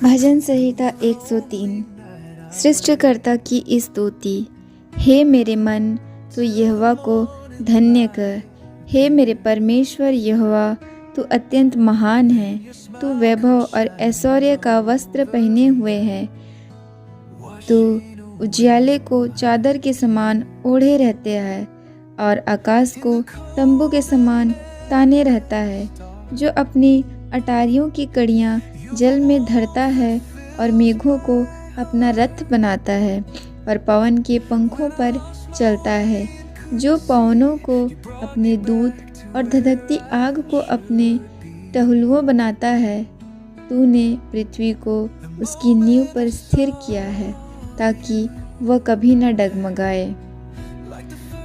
भजन संहिता 103। सृष्टिकर्ता की स्तुति। हे मेरे मन, तू यहोवा को धन्य कर। हे मेरे परमेश्वर यहोवा, तू अत्यंत महान है। तू वैभव और ऐश्वर्य का वस्त्र पहने हुए है। तू उजियाले को चादर के समान ओढ़े रहते है और आकाश को तंबू के समान ताने रहता है। जो अपनी अटारियों की कड़ियाँ जल में धरता है और मेघों को अपना रथ बनाता है और पवन के पंखों पर चलता है। जो पवनों को अपने दूत और धधकती आग को अपने टहलुओं बनाता है। तूने पृथ्वी को उसकी नींव पर स्थिर किया है ताकि वह कभी न डगमगाए।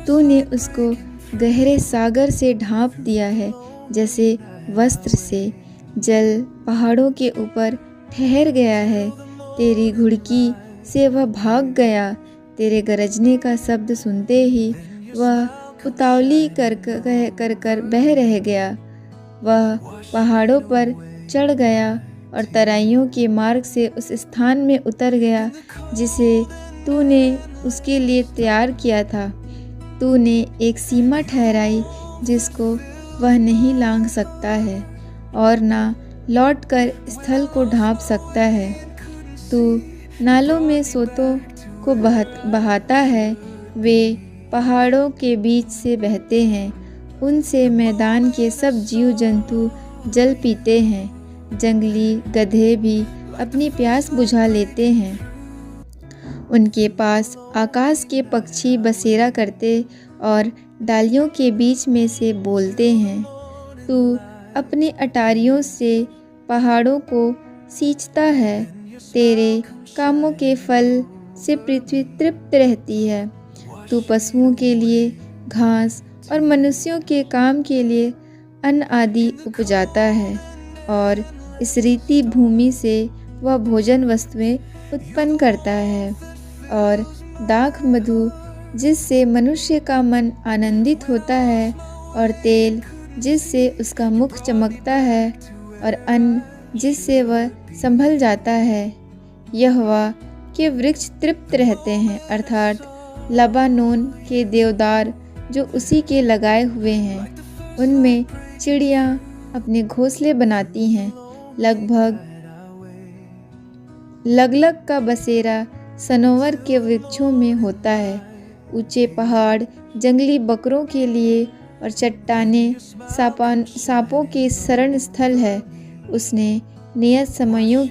तूने उसको गहरे सागर से ढांप दिया है, जैसे वस्त्र से। जल पहाड़ों के ऊपर ठहर गया है। तेरी घुड़की से वह भाग गया। तेरे गरजने का शब्द सुनते ही वह उतावली कर बह रह गया। वह पहाड़ों पर चढ़ गया और तराइयों के मार्ग से उस स्थान में उतर गया जिसे तूने उसके लिए तैयार किया था। तूने एक सीमा ठहराई जिसको वह नहीं लांघ सकता है और ना लौटकर स्थल को ढांप सकता है। तू नालों में सोतों को बहाता है। वे पहाड़ों के बीच से बहते हैं। उनसे मैदान के सब जीव जंतु जल पीते हैं। जंगली गधे भी अपनी प्यास बुझा लेते हैं। उनके पास आकाश के पक्षी बसेरा करते और डालियों के बीच में से बोलते हैं। तू अपनी अटारियों से पहाड़ों को सींचता है। तेरे कामों के फल से पृथ्वी तृप्त रहती है। तू पशुओं के लिए घास और मनुष्यों के काम के लिए अन्न आदि उपजाता है और इस रीति भूमि से वह भोजन वस्तुएं उत्पन्न करता है और दाख मधु जिससे मनुष्य का मन आनंदित होता है और तेल जिससे उसका मुख चमकता है और अन्न जिससे वह संभल जाता है। यहोवा के वृक्ष तृप्त रहते हैं, अर्थात लबानोन के देवदार जो उसी के लगाए हुए हैं। उनमें चिड़ियाँ अपने घोंसले बनाती हैं। लगलग का बसेरा सनोवर के वृक्षों में होता है। ऊंचे पहाड़ जंगली बकरों के लिए और चट्टानें सांपों के शरण स्थल है। उसने नियत समयों